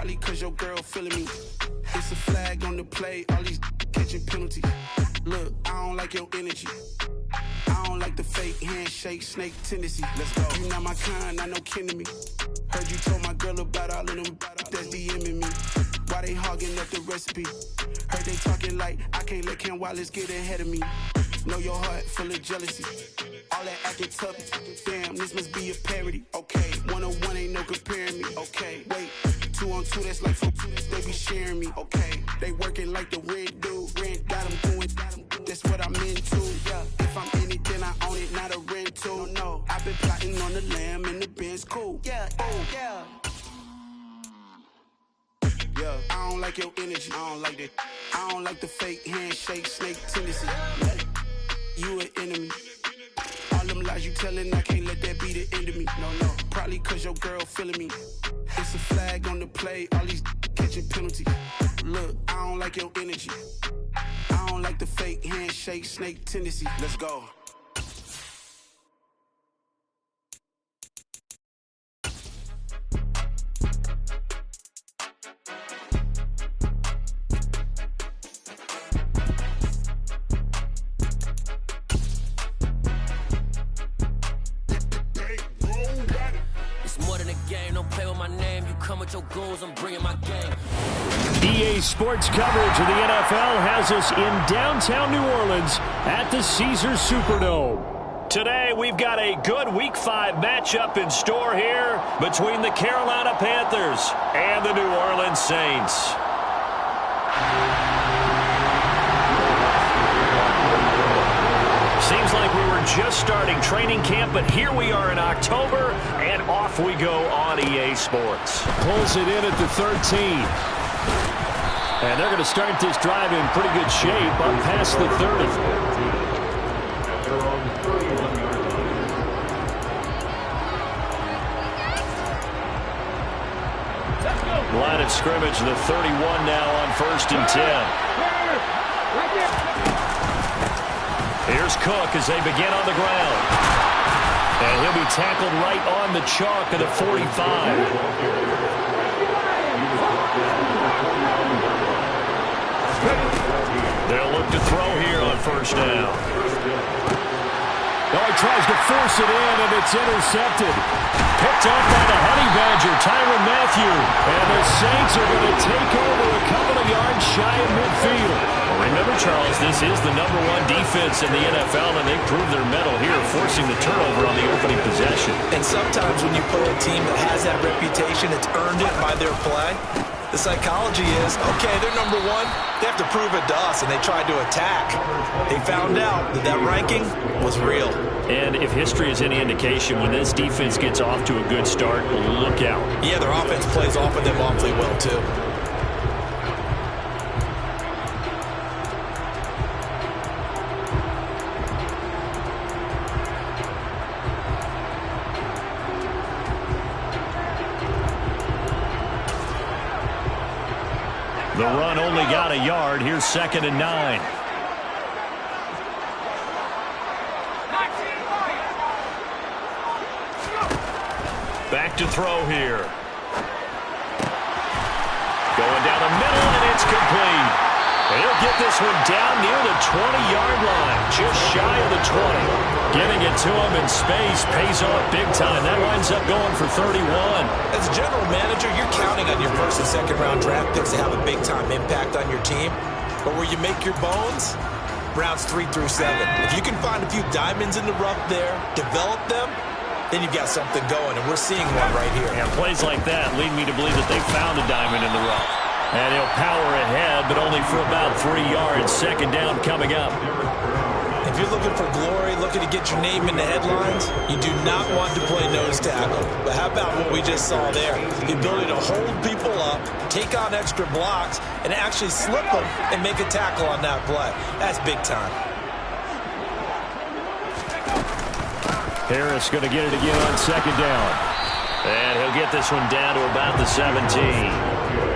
Probably cause your girl feeling me. It's a flag on the play, all these catching penalties. Look, I don't like your energy. I don't like the fake handshake, snake tendency. Let's go. You not my kind, not no kin to me. Heard you told my girl about all of them that's DMing me. Why they hogging up the recipe? Heard they talking like I can't let Ken Wallace get ahead of me. Know your heart full of jealousy. All that acting tough. Damn, this must be a parody. Okay, 1-on-1 ain't no comparing me. Okay, wait, 2-on-2 that's like 4-2. They be sharing me. Okay, they working like the red dude. Rent got them going. That's what I'm into. Yeah, if I'm in it, then I own it, not a rental. No, I've been plotting on the lamb and the Benz cool. Yeah, oh yeah. Yeah, I don't like your energy. I don't like that. I don't like the fake handshake, snake tendency. You an enemy. All them lies you telling, I can't let that be the end of me. No, probably cause your girl feeling me. It's a flag on the play, all these catching penalties. Look, I don't like your energy. I don't like the fake handshake, snake tendency. Let's go. Your goals, I'm bringing my game. EA Sports coverage of the NFL has us in downtown New Orleans at the Caesars Superdome. Today, we've got a good Week 5 matchup in store here between the Carolina Panthers and the New Orleans Saints. Seems like we were just starting training camp, but here we are in October, and off we go on EA Sports. Pulls it in at the 13. And they're going to start this drive in pretty good shape up past the 30. Line of scrimmage, the 31 now on 1st and 10. Here's Cook as they begin on the ground. And he'll be tackled right on the chalk of the 45. They'll look to throw here on 1st down. Oh, he tries to force it in, and it's intercepted. Picked up by the Honey Badger, Tyrann Mathieu. And the Saints are going to take over a couple of yards shy of midfield. Well, remember, Charles, this is the #1 defense in the NFL, and they proved their mettle here, forcing the turnover on the opening possession. And sometimes when you play a team that has that reputation, it's earned it by their play. The psychology is, okay, they're #1. They have to prove it to us, and they tried to attack. They found out that that ranking was real. And if history is any indication, when this defense gets off to a good start, look out. Yeah, their offense plays off of them awfully well, too. The run only got a yard. Here's 2nd and 9. Back to throw here. Going down the middle, and it's complete. And he'll get this one down near the 20-yard line, just shy of the 20. Getting it to him in space pays off big time. That winds up going for 31. As a general manager, you're counting on your 1st and 2nd round draft picks to have a big-time impact on your team. But where you make your bones, rounds 3 through 7. If you can find a few diamonds in the rough there, develop them, then you've got something going, and we're seeing one right here. And plays like that lead me to believe that they found a diamond in the rough. And he'll power ahead, but only for about 3 yards. 2nd down coming up. If you're looking for glory, looking to get your name in the headlines, you do not want to play nose tackle. But how about what we just saw there? The ability to hold people up, take on extra blocks, and actually slip them and make a tackle on that play. That's big time. Harris going to get it again on 2nd down. And he'll get this one down to about the 17.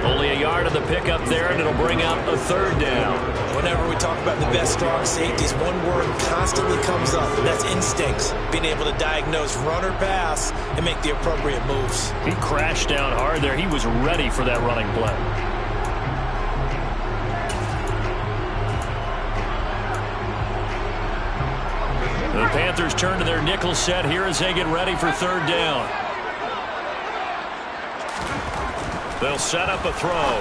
Only a yard start of the pickup there, and it'll bring up a third down. Whenever we talk about the best strong safeties, one word constantly comes up, and that's instincts. Being able to diagnose run or pass and make the appropriate moves. He crashed down hard there. He was ready for that running play. The Panthers turn to their nickel set here as they get ready for third down. They'll set up a throw.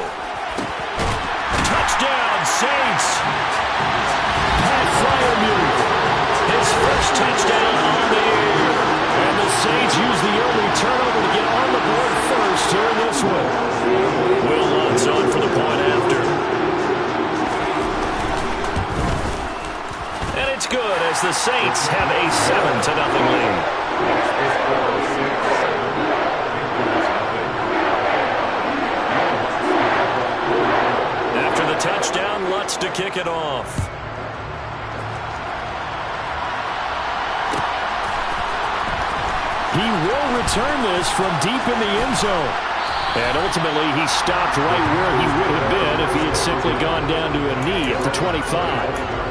Touchdown, Saints! Pat Freiermuth, his first touchdown on the year. And the Saints use the early turnover to get on the board first here in this one. Will Lutz on for the point after. And it's good as the Saints have a 7-0 lead. After the touchdown, Lutz to kick it off. He will return this from deep in the end zone. And ultimately, he stopped right where he would have been if he had simply gone down to a knee at the 25.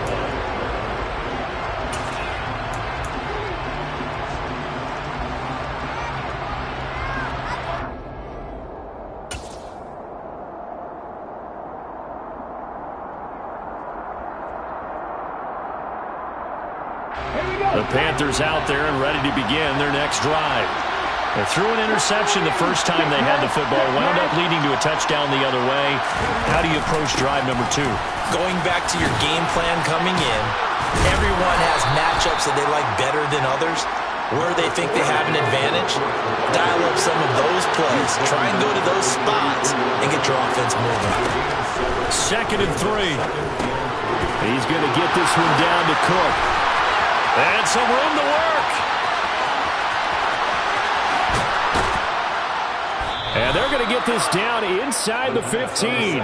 The Panthers out there and ready to begin their next drive. They threw an interception the first time they had the football, wound up leading to a touchdown the other way. How do you approach drive number 2? Going back to your game plan coming in, everyone has matchups that they like better than others. Where they think they have an advantage, dial up some of those plays. Try and go to those spots and get your offense moving. 2nd and 3. He's going to get this one down to Cook. And some room to work. And they're going to get this down inside the 15.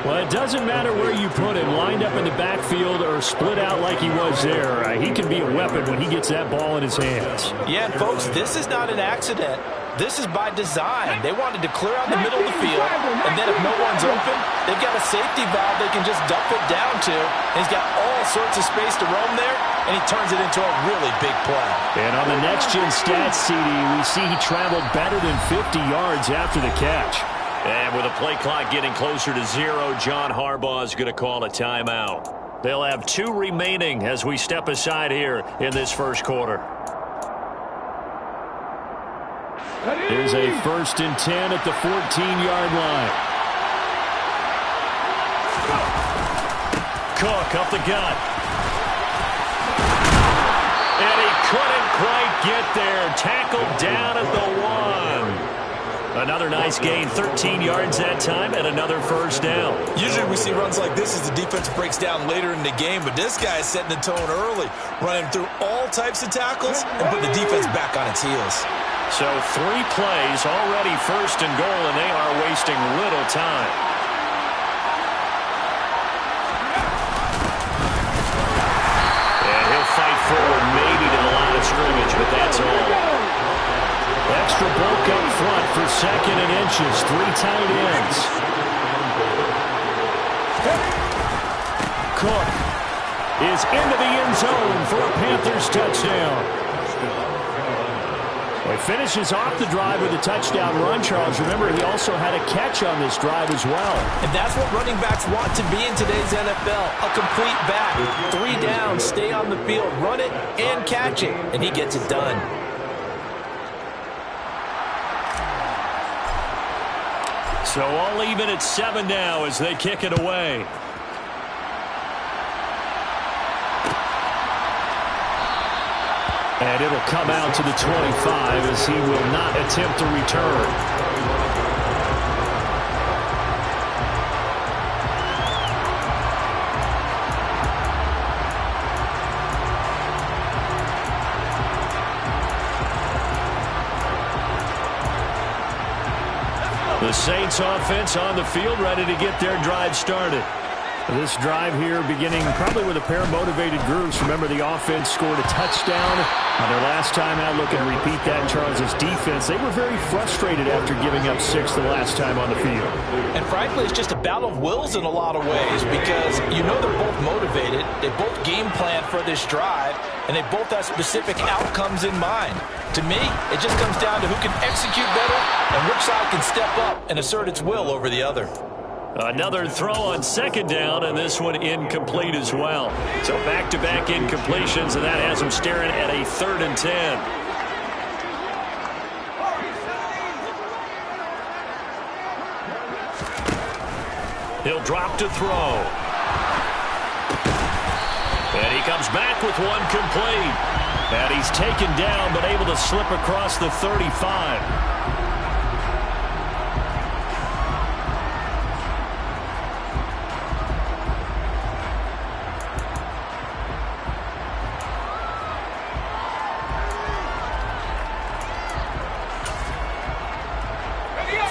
Well, it doesn't matter where you put him, lined up in the backfield or split out like he was there. He can be a weapon when he gets that ball in his hands. Yeah, and folks, this is not an accident. This is by design. They wanted to clear out the middle of the field, and then if no one's open, they've got a safety valve they can just dump it down to. And he's got all sorts of space to roam there, and he turns it into a really big play. And on the next-gen stats, CD, we see he traveled better than 50 yards after the catch. And with the play clock getting closer to 0, John Harbaugh is going to call a timeout. They'll have 2 remaining as we step aside here in this first quarter. Here's a 1st and 10 at the 14-yard line. Cook up the gut. And he couldn't quite get there. Tackled down at the 1. Another nice gain, 13 yards that time, and another first down. Usually we see runs like this as the defense breaks down later in the game, but this guy is setting the tone early, running through all types of tackles and put the defense back on its heels. So 3 plays, already 1st and goal, and they are wasting little time. And he'll fight forward maybe to the line of scrimmage, but that's all. Extra bulk up front for 2nd and inches. 3 tight ends. Cook is into the end zone for a Panthers touchdown. He finishes off the drive with a touchdown run, Charles. Remember, he also had a catch on this drive as well. And that's what running backs want to be in today's NFL. A complete back. 3 down, stay on the field, run it, and catch it. And he gets it done. So all even at 7 now as they kick it away. And it'll come out to the 25 as he will not attempt to return. The Saints offense on the field ready to get their drive started. This drive here beginning probably with a pair of motivated groups. Remember, the offense scored a touchdown on their last time out. Looking to repeat that. Charles' defense, they were very frustrated after giving up 6 the last time on the field. And frankly, it's just a battle of wills in a lot of ways because you know they're both motivated. They both game plan for this drive, and they both have specific outcomes in mind. To me, it just comes down to who can execute better and which side can step up and assert its will over the other. Another throw on second down, and this one incomplete as well. So back-to-back incompletions, and that has him staring at a 3rd and 10. He'll drop to throw. And he comes back with one complete. And he's taken down, but able to slip across the 35.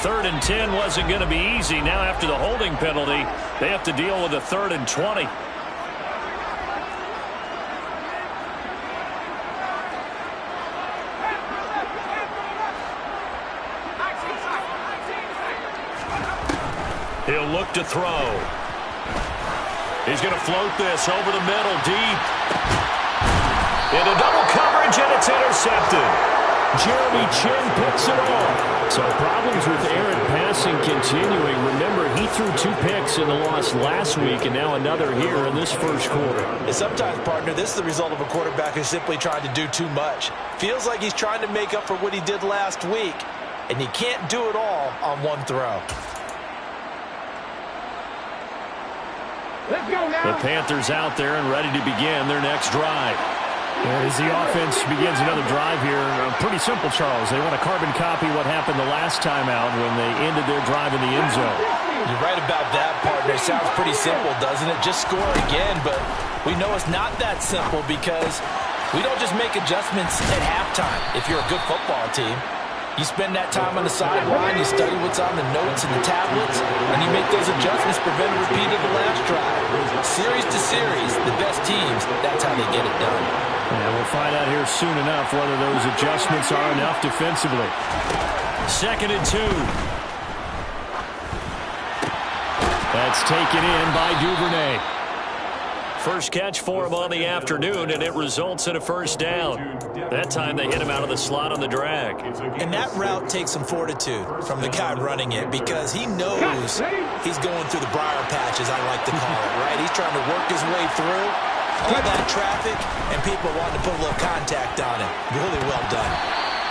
3rd and 10 wasn't going to be easy. Now after the holding penalty, they have to deal with a 3rd and 20. He'll look to throw. He's going to float this over the middle, deep. Into double coverage, and it's intercepted. Jeremy Chin picks it off. So problems with errant passing continuing. Remember, he threw 2 picks in the loss last week, and now another here in this first quarter. And sometimes, partner, this is the result of a quarterback who's simply trying to do too much. Feels like he's trying to make up for what he did last week, and he can't do it all on one throw. Let's go now. The Panthers out there and ready to begin their next drive. And as the offense begins another drive here, pretty simple, Charles. They want to carbon copy what happened the last time out when they ended their drive in the end zone. You're right about that, partner. It sounds pretty simple, doesn't it? Just score again, but we know it's not that simple because we don't just make adjustments at halftime if you're a good football team. You spend that time on the sideline, you study what's on the notes and the tablets, and you make those adjustments, prevent a repeat of the last drive. Series to series, the best teams, that's how they get it done. And we'll find out here soon enough whether those adjustments are enough defensively. 2nd and 2. That's taken in by Duvernay. First catch for him on the afternoon, and it results in a first down. That time they hit him out of the slot on the drag. And that route takes some fortitude from the guy running it because he knows he's going through the briar patch, as I like to call it, right? He's trying to work his way through all that traffic, and people want to put a little contact on it. Really well done.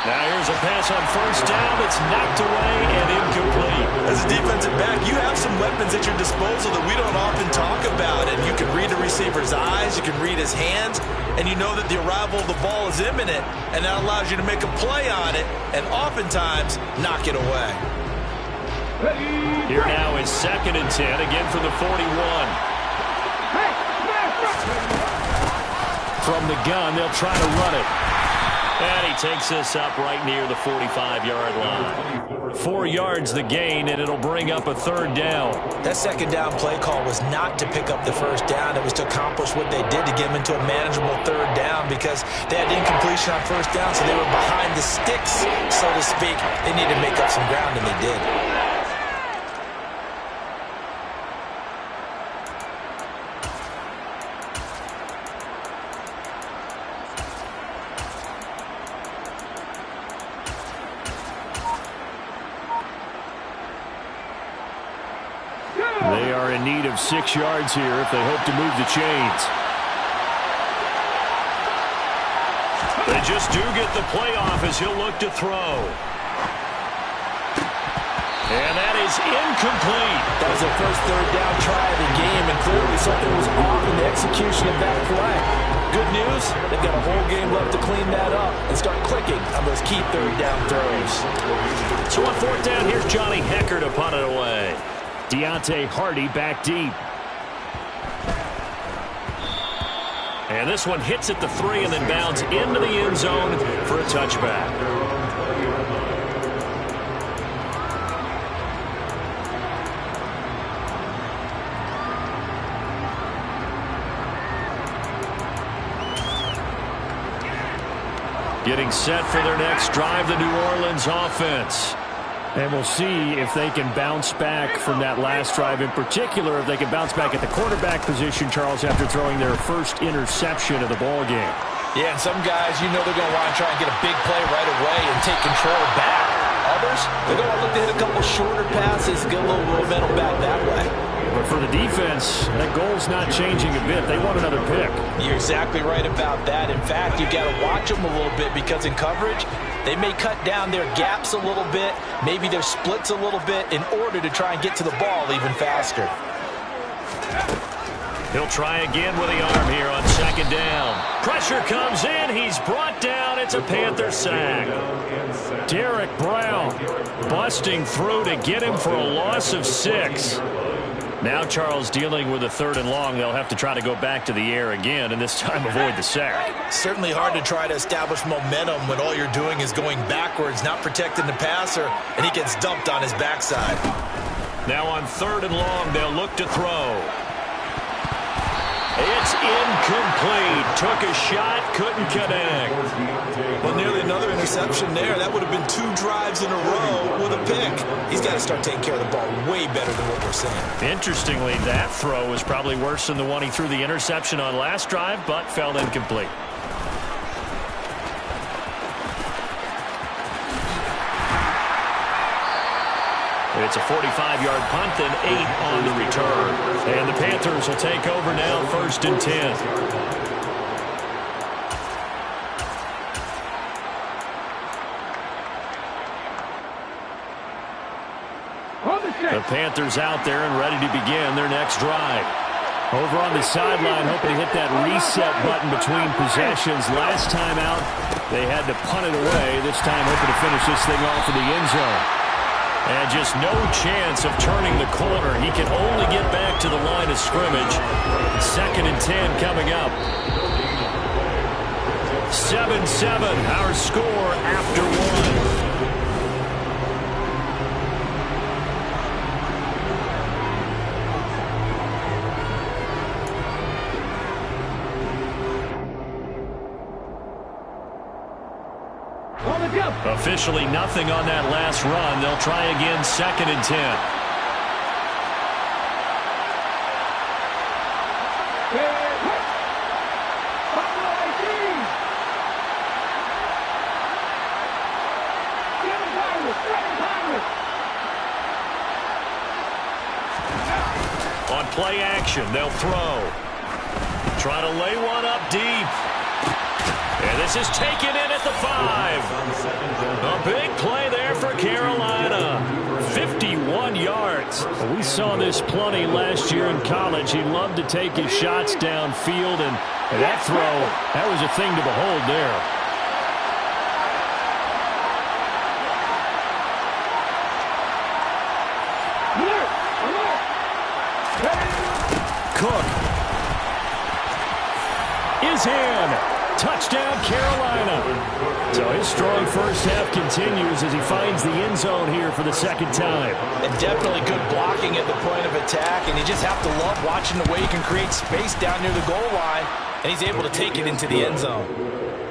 Now here's a pass on first down. It's knocked away and incomplete. As a defensive back, you have some weapons at your disposal that we don't often talk about. And you can read the receiver's eyes, you can read his hands, and you know that the arrival of the ball is imminent, and that allows you to make a play on it and oftentimes knock it away. Here now is 2nd and 10, again from the 41. From the gun, they'll try to run it. And he takes this up right near the 45-yard line. 4 yards the gain, and it'll bring up a 3rd down. That 2nd down play call was not to pick up the 1st down. It was to accomplish what they did to get them into a manageable 3rd down because they had incompletion on 1st down, so they were behind the sticks, so to speak. They needed to make up some ground, and they did. They are in need of 6 yards here if they hope to move the chains. They just do get the play off as he'll look to throw. And that is incomplete. That was their first 3rd down try of the game, and clearly something was off in the execution of that play. Good news, they've got a whole game left to clean that up and start clicking on those key 3rd down throws. So on 4th down, here's Johnny Hecker to punt it away. Deontay Hardy back deep. And this one hits at the 3 and then bounds into the end zone for a touchback. Getting set for their next drive, the New Orleans offense. And we'll see if they can bounce back from that last drive in particular, if they can bounce back at the quarterback position, Charles, after throwing their first interception of the ball game. Yeah, and some guys, you know they're going to want to try and get a big play right away and take control back. Others, they're going to look to hit a couple shorter passes, get a little momentum back that way. But for the defense, that goal's not changing a bit. They want another pick. You're exactly right about that. In fact, you've got to watch them a little bit because in coverage, they may cut down their gaps a little bit, maybe their splits a little bit in order to try and get to the ball even faster. He'll try again with the arm here on second down. Pressure comes in. He's brought down. It's a Panther sack. Derek Brown busting through to get him for a loss of 6. Now Charles dealing with a 3rd and long. They'll have to try to go back to the air again and this time avoid the sack. Certainly hard to try to establish momentum when all you're doing is going backwards, not protecting the passer, and he gets dumped on his backside. Now on 3rd and long, they'll look to throw. It's incomplete. Took a shot, couldn't connect. Well, nearly another interception there. That would have been 2 drives in a row with a pick. He's got to start taking care of the ball way better than what we're seeing. Interestingly, that throw was probably worse than the one he threw the interception on last drive, but fell incomplete. It's a 45-yard punt, then 8 on the return. And the Panthers will take over now, 1st and 10. The Panthers out there and ready to begin their next drive. Over on the sideline, hoping to hit that reset button between possessions. Last time out, they had to punt it away. This time, hoping to finish this thing off in the end zone. And just no chance of turning the corner. He can only get back to the line of scrimmage. 2nd and 10 coming up. 7-7, our score after 1. Officially nothing on that last run. They'll try again, 2nd and 10. On play action, they'll throw. Try to lay one up deep. And this is taken in at the 5. A big play there for Carolina. 51 yards. We saw this plenty last year in college. He loved to take his shots downfield, and that throw, that was a thing to behold there. Cook is in. Touchdown, Carolina. So his strong first half continues as he finds the end zone here for the 2nd time. And definitely good blocking at the point of attack, and you just have to love watching the way he can create space down near the goal line, and he's able to take it into the end zone.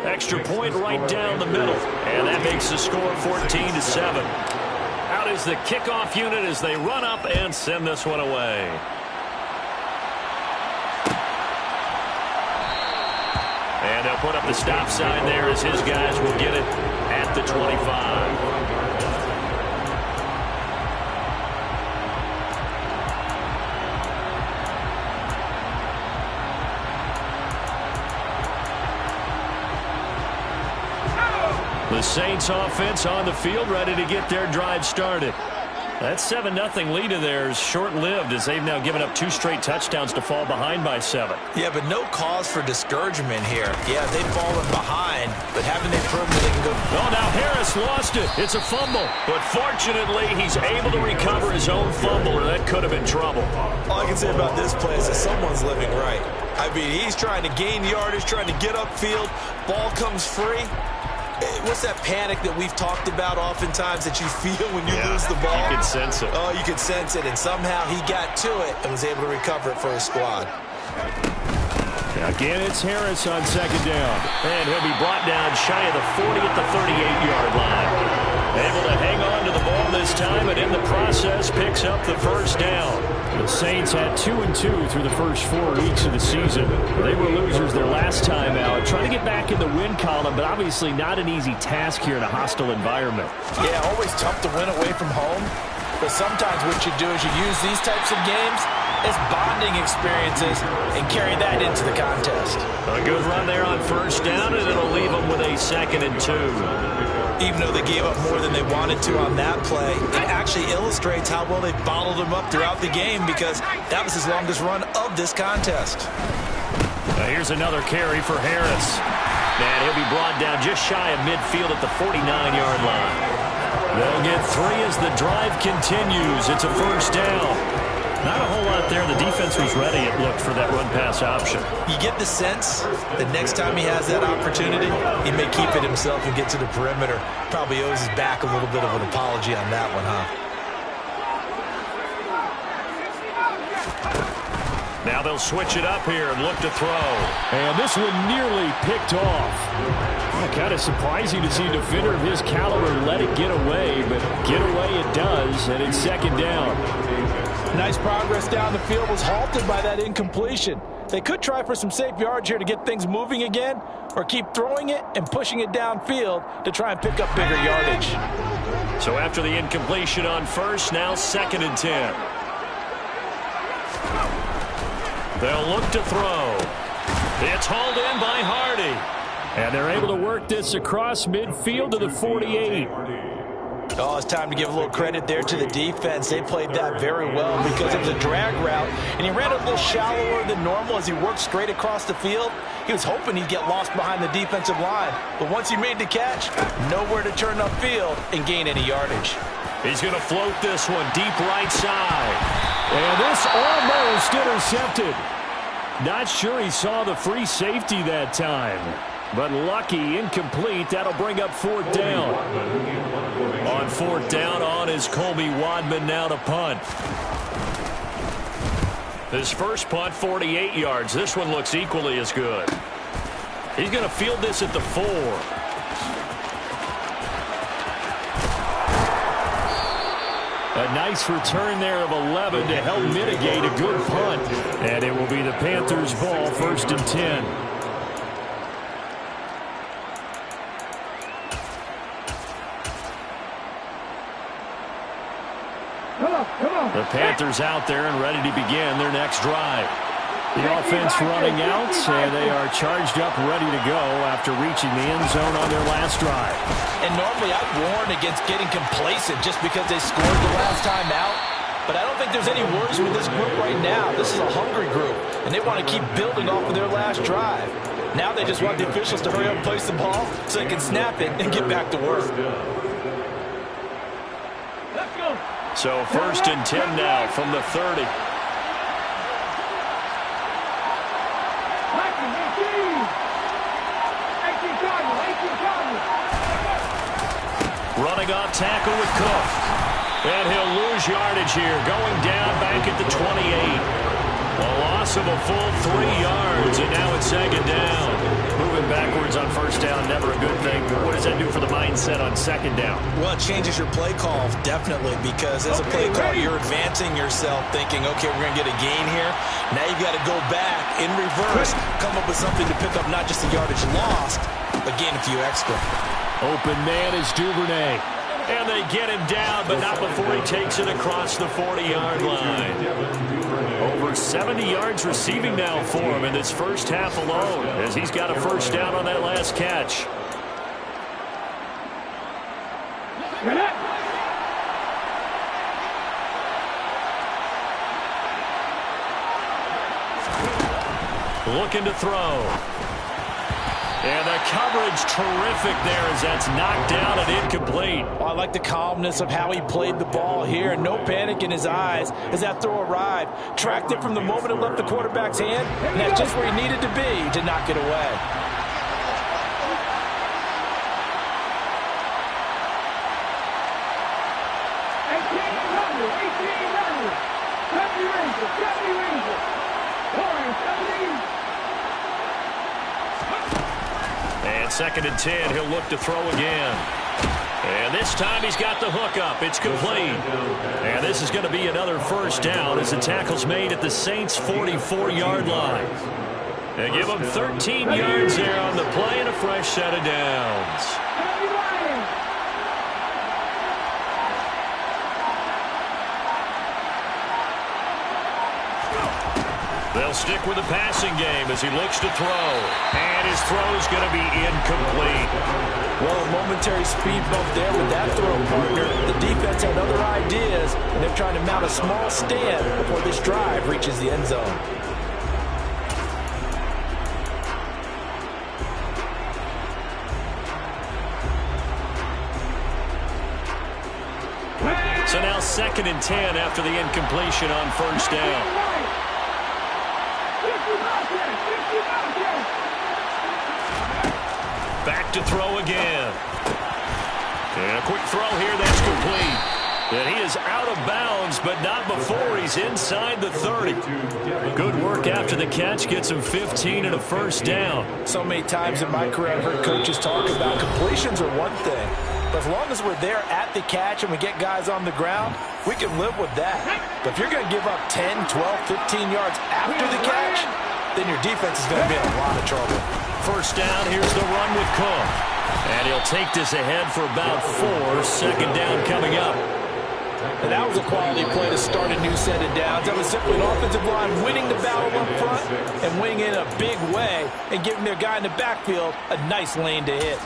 Extra point right down the middle, and that makes the score 14-7. Out is the kickoff unit as they run up and send this one away. And they'll put up the stop sign there as his guys will get it at the 25. The Saints offense on the field ready to get their drive started. That 7-0 lead of theirs short-lived as they've now given up 2 straight touchdowns to fall behind by 7. Yeah, but no cause for discouragement here. Yeah, they've fallen behind, but haven't they proven that they can go? Oh, now Harris lost it. It's a fumble. But fortunately, he's able to recover his own fumble, or that could have been trouble. All I can say about this play is that someone's living right. I mean, he's trying to gain yardage, trying to get upfield. Ball comes free. What's that panic that we've talked about oftentimes that you feel when you lose the ball? You can sense it. Oh, you can sense it, and somehow he got to it and was able to recover it for his squad. Again, it's Harris on second down. And he'll be brought down shy of the 40 at the 38-yard line. Able to hang on to the ball this time, and in the process picks up the first down. The Saints had 2-2 through the first 4 weeks of the season. They were losers their last time out. Trying to get back in the win column, but obviously not an easy task here in a hostile environment. Yeah, always tough to win away from home. But sometimes what you do is you use these types of games as bonding experiences and carry that into the contest. A good run there on first down, and it'll leave them with a 2nd and 2. Even though they gave up more than they wanted to on that play, it actually illustrates how well they bottled them up throughout the game, because that was his longest run of this contest. Here's another carry for Harris. And he'll be brought down just shy of midfield at the 49-yard line. They'll get 3 as the drive continues. It's a first down. Not a whole lot there. The defense was ready, it looked, for that run-pass option. You get the sense that next time he has that opportunity, he may keep it himself and get to the perimeter. Probably owes his back a little bit of an apology on that one, huh? Now they'll switch it up here and look to throw. And this one nearly picked off. Kind of surprising to see a defender of his caliber let it get away, but get away it does, and it's 2nd down. Nice progress down the field was halted by that incompletion. They could try for some safe yards here to get things moving again, or keep throwing it and pushing it downfield to try and pick up bigger yardage. So after the incompletion on first, now 2nd and 10. They'll look to throw. It's hauled in by Hardy. And they're able to work this across midfield to the 48. Oh, it's time to give a little credit there to the defense. They played that very well because it was a drag route, and he ran a little shallower than normal as he worked straight across the field. He was hoping he'd get lost behind the defensive line, but once he made the catch, nowhere to turn upfield and gain any yardage. He's going to float this one deep right side. And this almost intercepted. Not sure he saw the free safety that time. But lucky, incomplete. That'll bring up 4th down. On 4th down, on is Colby Wadman now to punt. His first punt, 48 yards. This one looks equally as good. He's going to field this at the 4. A nice return there of 11 to help mitigate a good punt. And it will be the Panthers' ball, 1st and 10. The Panthers out there and ready to begin their next drive. The offense running out, and they are charged up, ready to go after reaching the end zone on their last drive. And normally I'd warn against getting complacent just because they scored the last time out. But I don't think there's any worries with this group right now. This is a hungry group, and they want to keep building off of their last drive. Now they just want the officials to hurry up and place the ball so they can snap it and get back to work. So 1st and 10 now from the 30. Running off tackle with Cook. And he'll lose yardage here. Going down back at the 28. A loss of a full 3 yards, and now it's 2nd down. Moving backwards on first down, never a good thing. But what does that do for the mindset on 2nd down? Well, it changes your play call, definitely, because as a play call, you're advancing yourself thinking, okay, we're going to get a gain here. Now you've got to go back in reverse, come up with something to pick up not just the yardage lost, but gain a few extra. Open man is Duvernay. And they get him down, but not before he takes it across the 40-yard line. Over 70 yards receiving now for him in this first half alone, as he's got a first down on that last catch. Looking to throw. And the coverage terrific there as that's knocked down and incomplete. Well, I like the calmness of how he played the ball here. No panic in his eyes as that throw arrived. Tracked it from the moment it left the quarterback's hand, and that's just where he needed to be to knock it away. 2nd and 10. He'll look to throw again. And this time he's got the hook up. It's complete. And this is going to be another first down as the tackle's made at the Saints' 44-yard line. They give him 13 yards there on the play and a fresh set of downs. They'll stick with the passing game as he looks to throw. And his throw's going to be incomplete. Well, a momentary speed bump there with that throw, partner. The defense had other ideas, and they're trying to mount a small stand before this drive reaches the end zone. So now 2nd and 10 after the incompletion on first down. Back to throw again. And a quick throw here that's complete. And he is out of bounds, but not before he's inside the 30. Good work after the catch. Gets him 15 and a first down. So many times in my career I've heard coaches talk about completions are one thing. But as long as we're there at the catch and we get guys on the ground, we can live with that. But if you're going to give up 10, 12, 15 yards after the catch, then your defense is going to be in a lot of trouble. First down, here's the run with Cook. And he'll take this ahead for about 4. Second down coming up. And that was a quality play to start a new set of downs. That was simply an offensive line winning the battle up front and winning it in a big way and giving their guy in the backfield a nice lane to hit.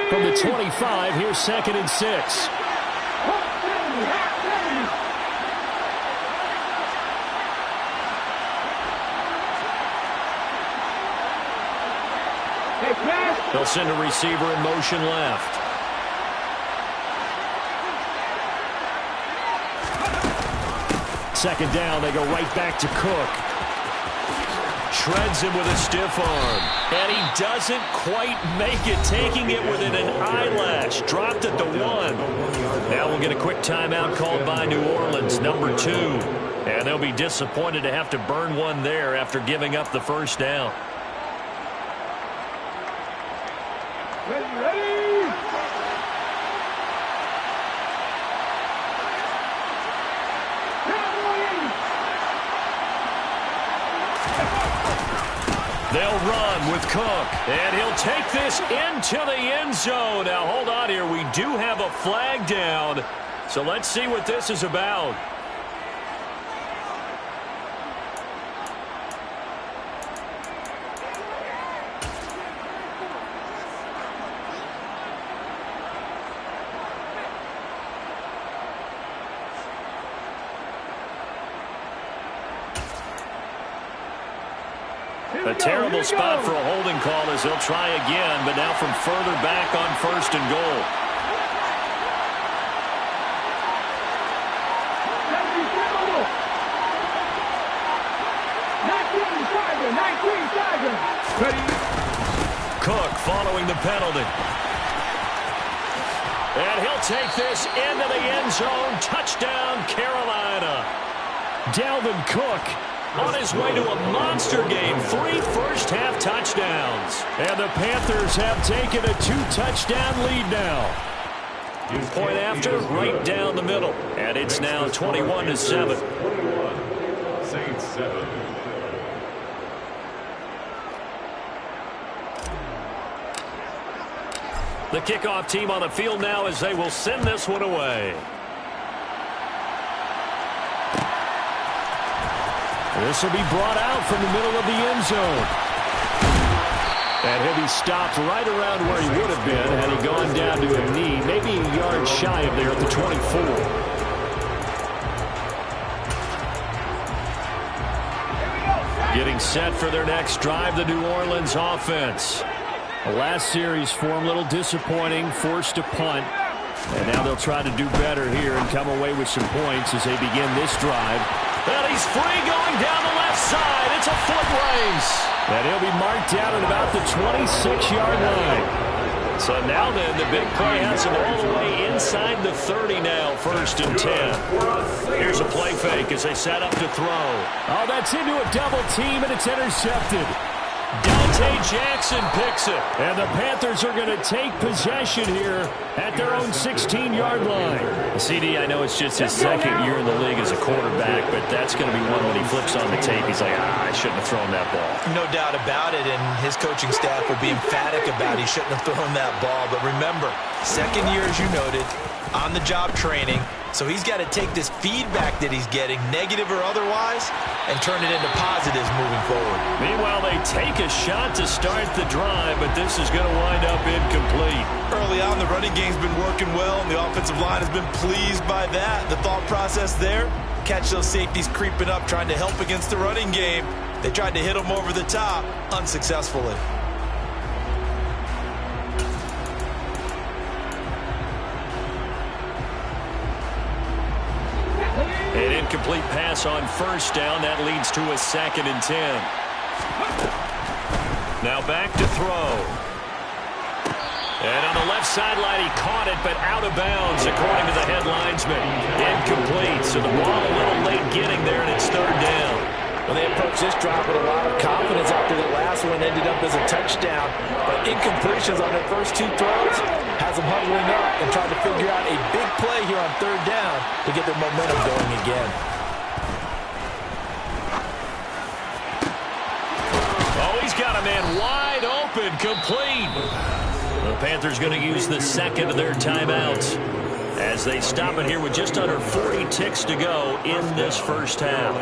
From the 25, here's 2nd and 6. They'll send a receiver in motion left. Second down, they go right back to Cook. Shreds him with a stiff arm. And he doesn't quite make it, taking it within an eyelash. Dropped at the 1. Now we'll get a quick timeout called by New Orleans, number 2. And they'll be disappointed to have to burn one there after giving up the first down. They'll run with Cook, and he'll take this into the end zone. Now, hold on here. We do have a flag down, so let's see what this is about. A terrible spot for a holding call as they'll try again, but now from further back on 1st and goal. Cook following the penalty. And he'll take this into the end zone. Touchdown, Carolina. Dalvin Cook on his way to a monster game. 3 first-half touchdowns. And the Panthers have taken a 2-touchdown lead now. Point after, right down the middle. And it's now 21-7. 21, Saints 7. The kickoff team on the field now as they will send this one away. This will be brought out from the middle of the end zone. And he'll be stopped right around where he would have been had he gone down to a knee, maybe a yard shy of there at the 24. Getting set for their next drive, the New Orleans offense. The last series for them, a little disappointing, forced to punt. And now they'll try to do better here and come away with some points as they begin this drive. And he's free going down the left side. It's a foot race. And he'll be marked down at about the 26-yard line. So now then, the big play has him all the way inside the 30 now, 1st and 10. Here's a play fake as they set up to throw. Oh, that's into a double team, and it's intercepted. Dante Jackson picks it. And the Panthers are going to take possession here at their own 16-yard line. CD, I know it's just his second year in the league as a quarterback, but that's going to be one when he flips on the tape. He's like, I shouldn't have thrown that ball. No doubt about it, and his coaching staff will be emphatic about he shouldn't have thrown that ball. But remember, second year, as you noted, on-the-job training. So he's got to take this feedback that he's getting, negative or otherwise, and turn it into positives moving forward. Meanwhile, they take a shot to start the drive, but this is going to wind up incomplete. Early on, the running game's been working well, and the offensive line has been pleased by that. The thought process there, catch those safeties creeping up, trying to help against the running game. They tried to hit them over the top, unsuccessfully. An incomplete pass on 1st down. That leads to a 2nd and 10. Now back to throw. And on the left sideline, he caught it, but out of bounds, according to the head linesman. Incomplete, so the ball a little late getting there, and it's 3rd down. Well, they approached this drive with a lot of confidence after the last one ended up as a touchdown. But incompletions on their first 2 throws has them huddling up and trying to figure out a big play here on 3rd down to get their momentum going again. Oh, he's got a man wide open, complete. The Panthers going to use the 2nd of their timeouts as they stop it here with just under 40 ticks to go in this first half.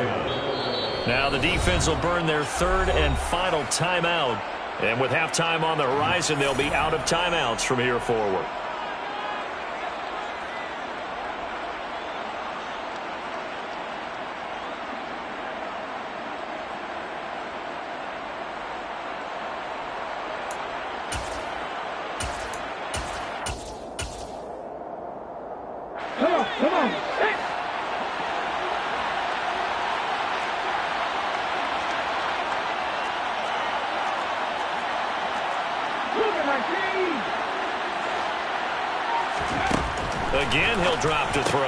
Now the defense will burn their 3rd and final timeout. And with halftime on the horizon, they'll be out of timeouts from here forward. Come on. Hey. Again, he'll drop to throw.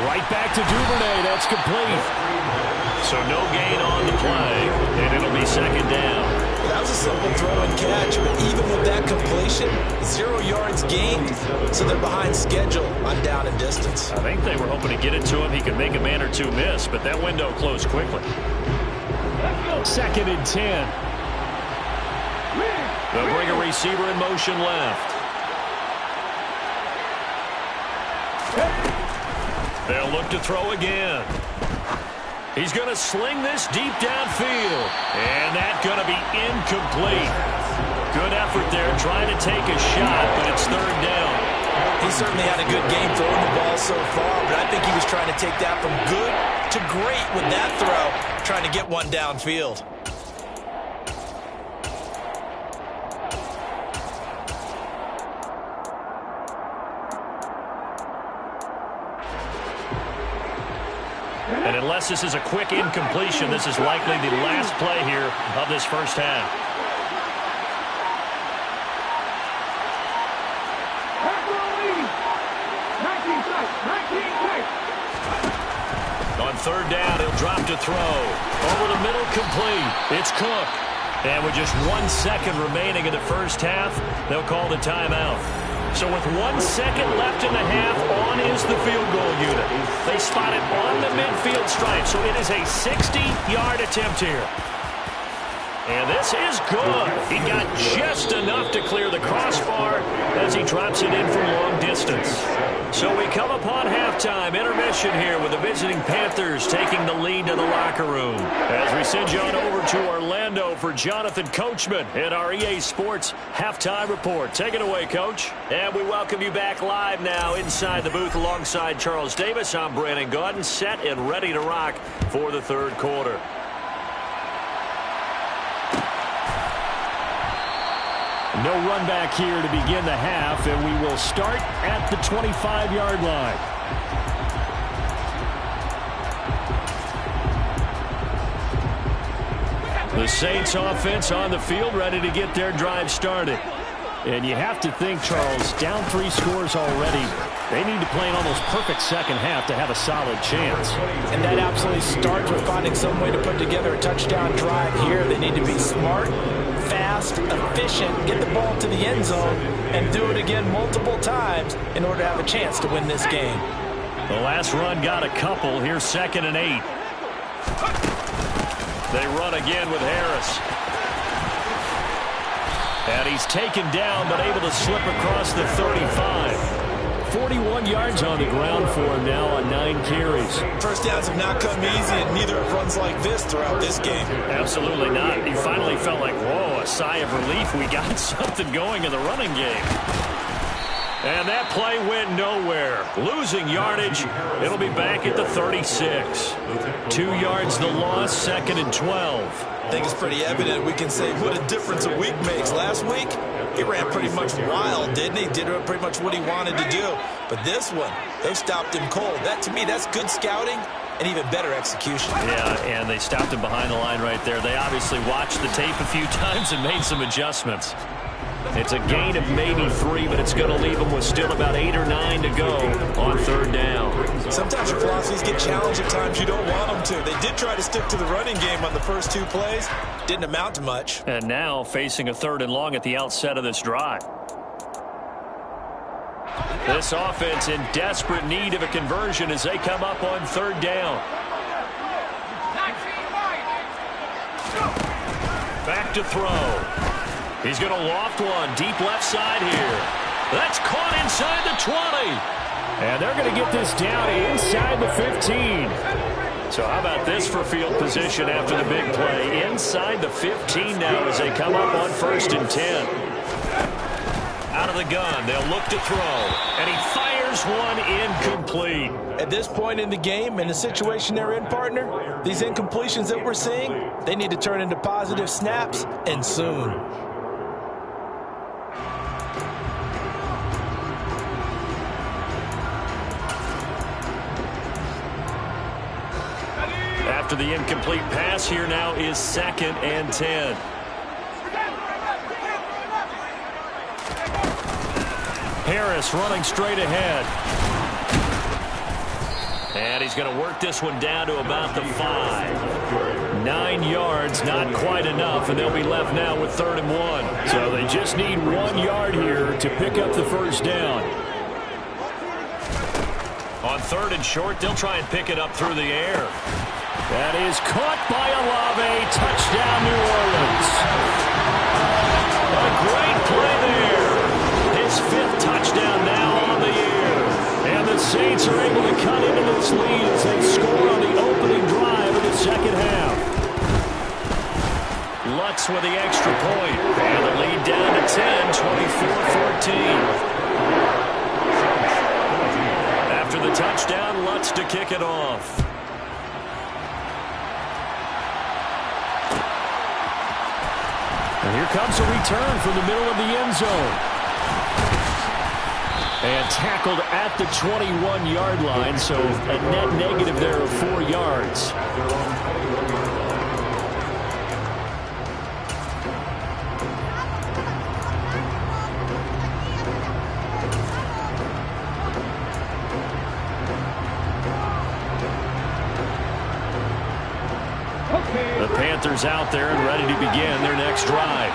Right back to Duvernay. That's complete. So no gain on the play, and it'll be 2nd down. That was a simple throw and catch, but even with that completion, 0 yards gained, so they're behind schedule on down and distance. I think they were hoping to get it to him. He could make a man or 2 miss, but that window closed quickly. 2nd and 10. They'll bring a receiver in motion left. They'll look to throw again. He's going to sling this deep downfield. And that's going to be incomplete. Good effort there trying to take a shot, but it's 3rd down. He certainly had a good game throwing the ball so far, but I think he was trying to take that from good to great with that throw, trying to get one downfield. And unless this is a quick incompletion, this is likely the last play here of this first half. On 3rd down, he'll drop to throw. Over the middle, complete. It's Cook. And with just 1 second remaining in the first half, they'll call the timeout. So with 1 second left in the half, on is the field goal unit. They spot it on the midfield stripe, so it is a 60-yard attempt here. And this is good. He got just enough to clear the crossbar as he drops it in from long distance. So we come upon halftime intermission here with the visiting Panthers taking the lead to the locker room. As we send you on over to Orlando for Jonathan Coachman in our EA Sports Halftime Report. Take it away, Coach. And we welcome you back live now inside the booth alongside Charles Davis. I'm Brandon Gaudin, set and ready to rock for the 3rd quarter. No run back here to begin the half, and we will start at the 25-yard line. The Saints offense on the field, ready to get their drive started. And you have to think, Charles, down 3 scores already. They need to play an almost perfect second half to have a solid chance. And that absolutely starts with finding some way to put together a touchdown drive here. They need to be smart, fast, efficient, get the ball to the end zone, and do it again multiple times in order to have a chance to win this game. The last run got a couple. Here's 2nd and 8. They run again with Harris. And he's taken down, but able to slip across the 35. 41 yards on the ground for him now on 9 carries. First downs have not come easy, and neither have runs like this throughout this game. Absolutely not. He finally felt like, whoa, a sigh of relief. We got something going in the running game. And that play went nowhere. Losing yardage. It'll be back at the 36. 2 yards the loss, 2nd and 12. I think it's pretty evident we can say what a difference a week makes. Last week, he ran pretty much wild, didn't he? Did pretty much what he wanted to do. But this one, they stopped him cold. That, to me, that's good scouting and even better execution. Yeah, and they stopped him behind the line right there. They obviously watched the tape a few times and made some adjustments. It's a gain of maybe 3, but it's going to leave them with still about 8 or 9 to go on 3rd down. Sometimes your philosophies get challenged at times you don't want them to. They did try to stick to the running game on the first 2 plays. Didn't amount to much. And now facing a 3rd and long at the outset of this drive. This offense in desperate need of a conversion as they come up on 3rd down. Back to throw. He's going to loft one deep left side here. That's caught inside the 20. And they're going to get this down inside the 15. So how about this for field position after the big play? Inside the 15 now as they come up on 1st and 10. Out of the gun, they'll look to throw. And he fires one incomplete. At this point in the game, in the situation they're in, partner, these incompletions that we're seeing, they need to turn into positive snaps, and soon. After the incomplete pass, here now is 2nd and 10. Harris running straight ahead. And he's going to work this one down to about the 5. 9 yards, not quite enough, and they'll be left now with 3rd and 1. So they just need 1 yard here to pick up the 1st down. On 3rd and short, they'll try and pick it up through the air. That is caught by Olave. Touchdown, New Orleans. A great play there. His 5th touchdown now on the year. And the Saints are able to cut into this lead as they score on the opening drive of the 2nd half. Lutz with the extra point. And the lead down to 10, 24-14. After the touchdown, Lutz to kick it off. And here comes a return from the middle of the end zone. And tackled at the 21-yard line, so a net negative there of 4 yards. The Panthers out there and ready to begin their next drive.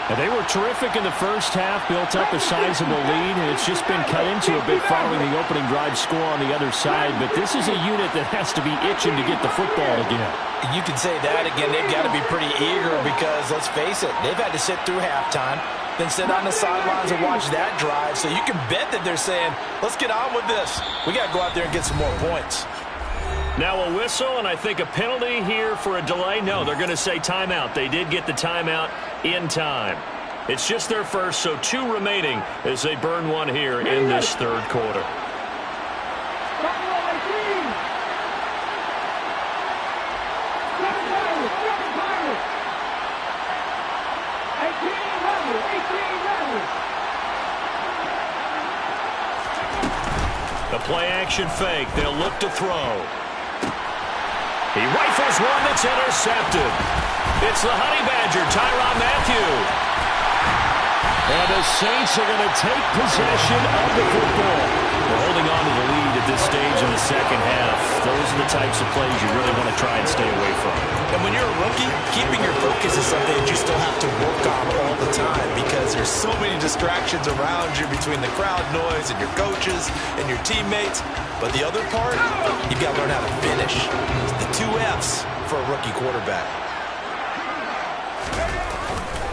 And they were terrific in the first half, built up a sizable lead, and it's just been cut into a bit following the opening drive score on the other side. But this is a unit that has to be itching to get the football again. You can say that again. They've got to be pretty eager because, let's face it, they've had to sit through halftime, then sit on the sidelines and watch that drive. So you can bet that they're saying, let's get on with this. We got to go out there and get some more points. Now a whistle, and I think a penalty here for a delay. No, they're going to say timeout. They did get the timeout in time. It's just their first, so 2 remaining as they burn one here in this 3rd quarter. The play-action fake. They'll look to throw. He rifles one that's intercepted. It's the Honey Badger, Tyrann Mathieu. And the Saints are going to take possession of the football. We're holding on to the lead at this stage in the second half. Those are the types of plays you really want to try and stay away from. And when you're a rookie, keeping your focus is something that you still have to work on all the time because there's so many distractions around you between the crowd noise and your coaches and your teammates. But the other part, you've got to learn how to finish. The 2 F's for a rookie quarterback.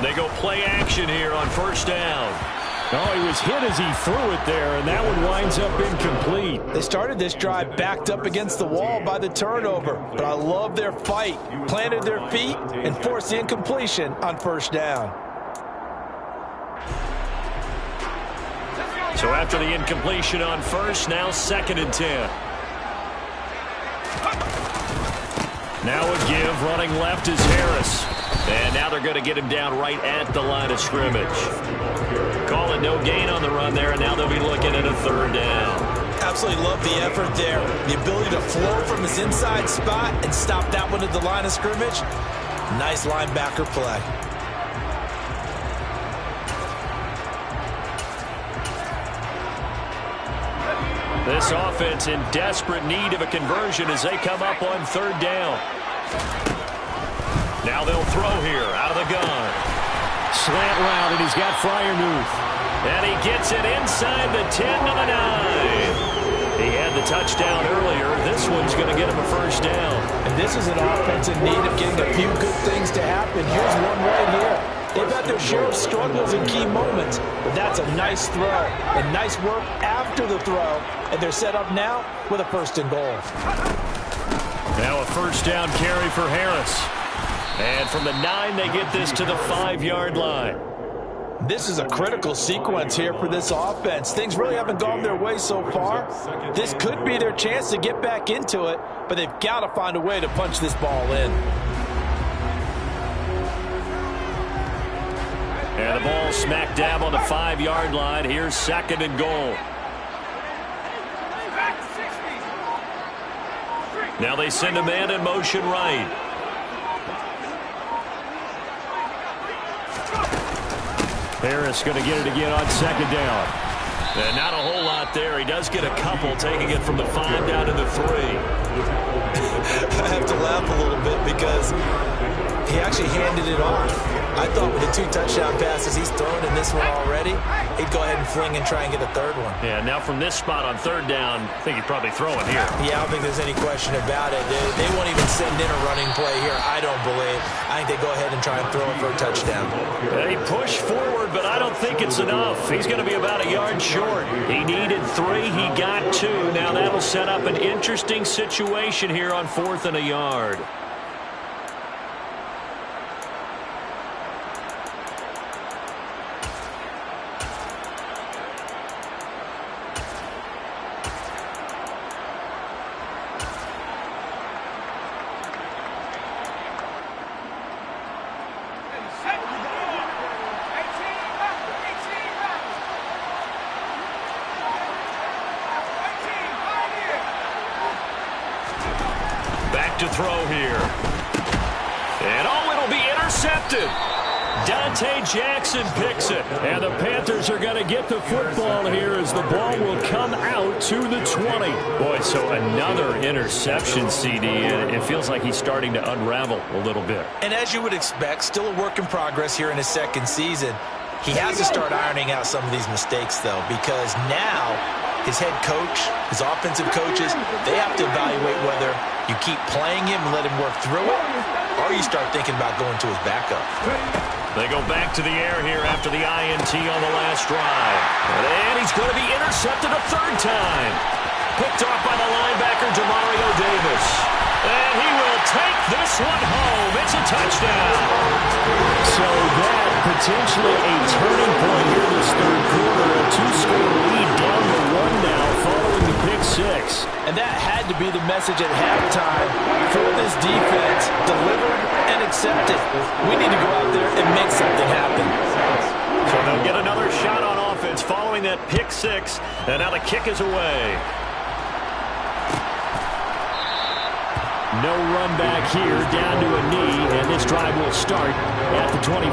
They go play action here on first down. Oh, he was hit as he threw it there, and that one winds up incomplete. They started this drive backed up against the wall by the turnover, but I love their fight. Planted their feet and forced the incompletion on first down. So after the incompletion on first, now 2nd and 10. Now a give, running left is Harris. And now they're going to get him down right at the line of scrimmage. Call it no gain on the run there, and now they'll be looking at a 3rd down. Absolutely love the effort there. The ability to flow from his inside spot and stop that one at the line of scrimmage. Nice linebacker play. This offense in desperate need of a conversion as they come up on 3rd down. Now they'll throw here out of the gun. Slant route, and he's got Freiermuth. And he gets it inside the 10 to the 9. He had the touchdown earlier. This one's going to get him a 1st down. And this is an offense in need of getting a few good things to happen. Here's one right here. They've had their share of struggles in key moments, but that's a nice throw and nice work after the throw. And they're set up now with a 1st and goal. Now a 1st down carry for Harris. And from the 9, they get this to the 5-yard line. This is a critical sequence here for this offense. Things really haven't gone their way so far. This could be their chance to get back into it, but they've got to find a way to punch this ball in. And the ball smack dab on the 5-yard line. Here's 2nd and goal. Now they send a man in motion right. Harris going to get it again on 2nd down. And not a whole lot there. He does get a couple, taking it from the 5 down to the 3. I have to laugh a little bit because he actually handed it off. I thought with the 2 touchdown passes he's thrown in this one already, he'd go ahead and fling and try and get a 3rd one. Yeah, now from this spot on 3rd down, I think he'd probably throw it here. Yeah, I don't think there's any question about it. They won't even send in a running play here, I don't believe. I think they go ahead and try and throw it for a touchdown. They push forward, but I don't think it's enough. He's going to be about a yard short. He needed 3. He got 2. Now that'll set up an interesting situation here on 4th and a yard. To throw here. And it'll be intercepted. Dante Jackson picks it. And the Panthers are going to get the football here as the ball will come out to the 20. Boy, so another interception, CD. And it feels like he's starting to unravel a little bit. And as you would expect, still a work in progress here in his 2nd season. He has to start ironing out some of these mistakes, though, because now his head coach, his offensive coaches, they have to evaluate whether you keep playing him and let him work through it, or you start thinking about going to his backup. They go back to the air here after the INT on the last drive. And he's going to be intercepted a 3rd time. Picked off by the linebacker, Demario Davis. And he will take this one home. It's a touchdown. So that potentially a turning point here this 3rd quarter. A 2-score lead down to 1 now following the pick 6. And that had to be the message at halftime for this defense. Deliver and accept it. We need to go out there and make something happen. So they'll get another shot on offense following that pick 6. And now the kick is away. No run back here, down to a knee, and this drive will start at the 25.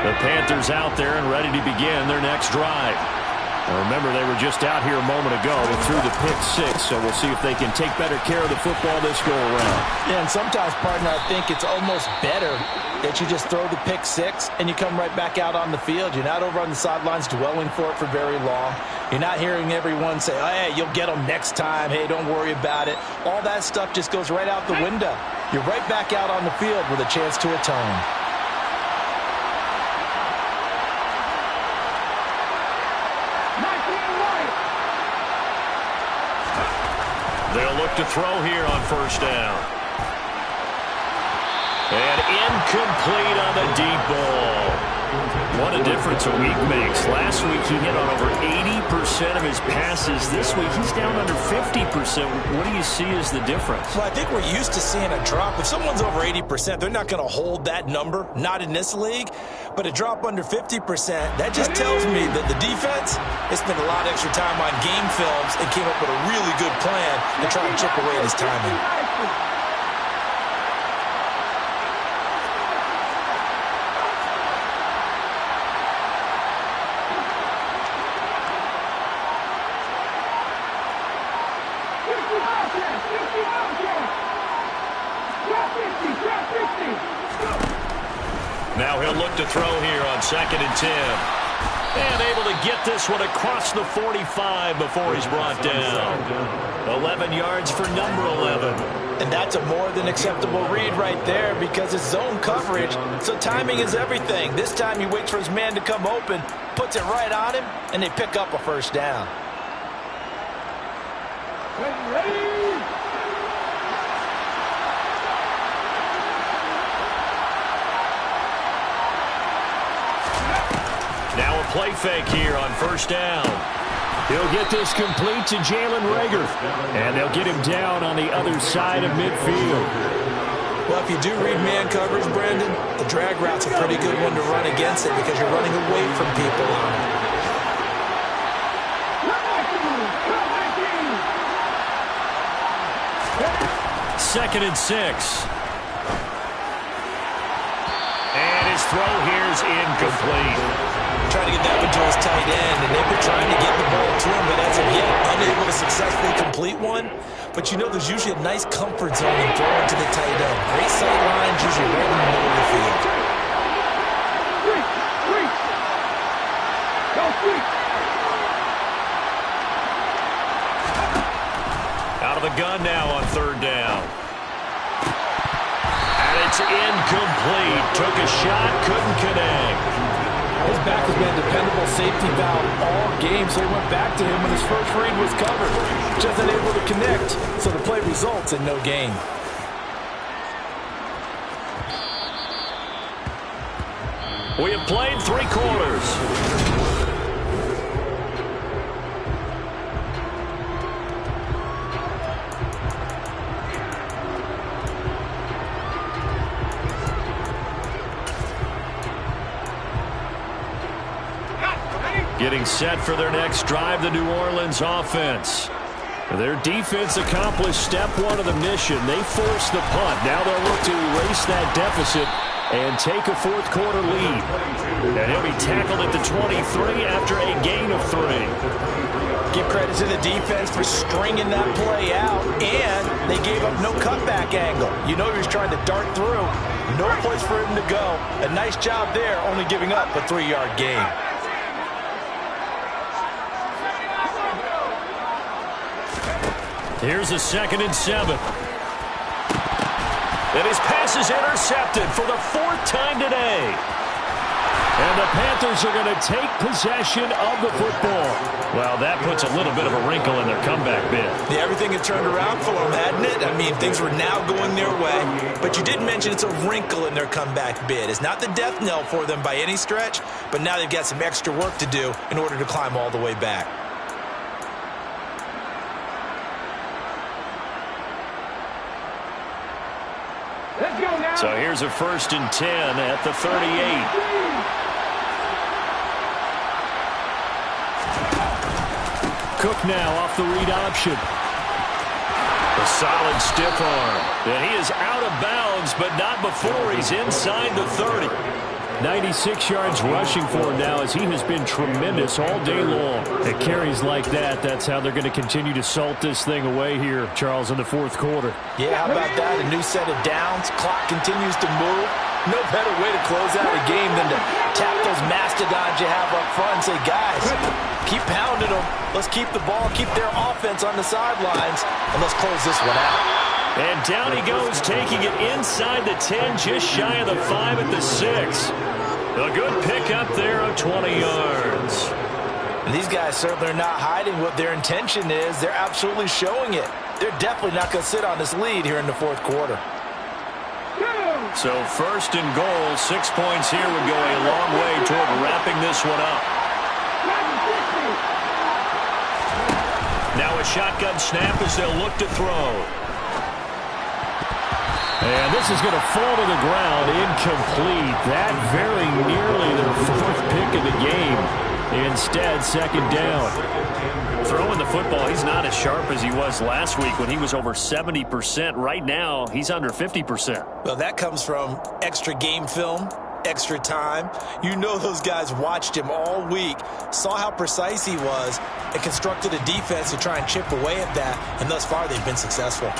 The Panthers out there and ready to begin their next drive. Now remember, they were just out here a moment ago. They threw the pick 6, so we'll see if they can take better care of the football this go-around. Yeah, and sometimes, partner, I think it's almost better that you just throw the pick 6 and you come right back out on the field. You're not over on the sidelines dwelling for it for very long. You're not hearing everyone say, oh, hey, you'll get them next time. Hey, don't worry about it. All that stuff just goes right out the window. You're right back out on the field with a chance to atone. They'll look to throw here on first down. And incomplete on the deep ball. What a difference a week makes. Last week he hit on over 80% of his passes. This week he's down under 50%. What do you see as the difference? Well, I think we're used to seeing a drop. If someone's over 80%, they're not going to hold that number, not in this league. But a drop under 50%, that just tells me that the defense has spent a lot of extra time on game films and came up with a really good plan to try and chip away at his timing. Now he'll look to throw here on 2nd and 10. And able to get this one across the 45 before he's brought down. 11 yards for number 11. And that's a more than acceptable read right there because it's zone coverage. So timing is everything. This time he waits for his man to come open, puts it right on him, and they pick up a first down. Now a play fake here on first down. He'll get this complete to Jalen Reagor. And they'll get him down on the other side of midfield. Well, if you do read man coverage, Brandon, the drag route's a pretty good one to run against it because you're running away from people on it. Second and 6. And his throw here is incomplete. Trying to get that one to his tight end, and they've been trying to get the ball to him, but as of yet, unable to successfully complete one. But you know there's usually a nice comfort zone in throwing to the tight end. Great sight lines, usually right in the middle of the field. Out of the gun now on 3rd down. And it's incomplete. Took a shot, couldn't connect. His back has been a dependable safety valve all game, so he went back to him when his first read was covered. Just unable to connect, so the play results in no gain. We have played 3 quarters. Getting set for their next drive, the New Orleans offense. Their defense accomplished step 1 of the mission. They forced the punt. Now they'll look to erase that deficit and take a 4th quarter lead. And he'll be tackled at the 23 after a gain of 3. Give credit to the defense for stringing that play out, and they gave up no cutback angle. You know he was trying to dart through. No place for him to go. A nice job there, only giving up a 3-yard gain. Here's a 2nd and 7. And his pass is intercepted for the 4th time today. And the Panthers are going to take possession of the football. Well, that puts a little bit of a wrinkle in their comeback bid. Yeah, everything had turned around for them, hadn't it? I mean, things were now going their way. But you did mention it's a wrinkle in their comeback bid. It's not the death knell for them by any stretch, but now they've got some extra work to do in order to climb all the way back. So here's a 1st and 10 at the 38. Cook now off the read option. A solid stiff arm. And he is out of bounds, but not before he's inside the 30. 96 yards rushing for him now, as he has been tremendous all day long. At carries like that, that's how they're going to continue to salt this thing away here, Charles, in the fourth quarter. Yeah, how about that? A new set of downs. Clock continues to move. No better way to close out a game than to tap those mastodons you have up front and say, guys, keep pounding them. Let's keep the ball, keep their offense on the sidelines, and let's close this one out. And down he goes, taking it inside the 10, just shy of the 5 at the 6. A good pickup there of 20 yards. And these guys certainly are not hiding what their intention is. They're absolutely showing it. They're definitely not going to sit on this lead here in the fourth quarter. So first and goal, 6 points here would go a long way toward wrapping this one up. Now a shotgun snap as they'll look to throw. And this is going to fall to the ground, incomplete. That very nearly their 4th pick of the game. Instead, second down. Throwing the football, he's not as sharp as he was last week when he was over 70%. Right now, he's under 50%. Well, that comes from extra game film, extra time. You know those guys watched him all week, saw how precise he was, and constructed a defense to try and chip away at that. And thus far, they've been successful.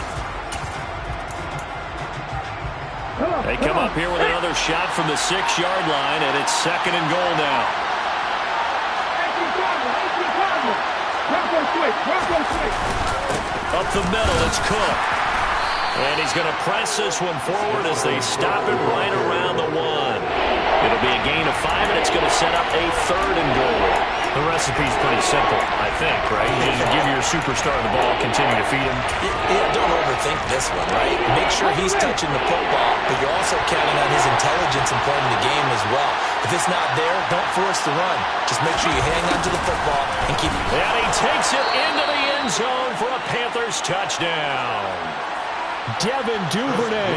They come up here with another shot from the 6-yard line, and it's second and goal now. Up the middle, it's Cook. And he's going to press this one forward as they stop it right around the 1. It'll be a gain of 5, and it's going to set up a third and goal. The recipe's pretty simple, I think, right? You just give your superstar the ball, continue to feed him. Yeah, don't overthink this one, right? Make sure he's touching the football, but you're also counting on his intelligence in playing the game as well. If it's not there, don't force the run. Just make sure you hang on to the football and keep it. And he takes it into the end zone for a Panthers touchdown. Devin Duvernay,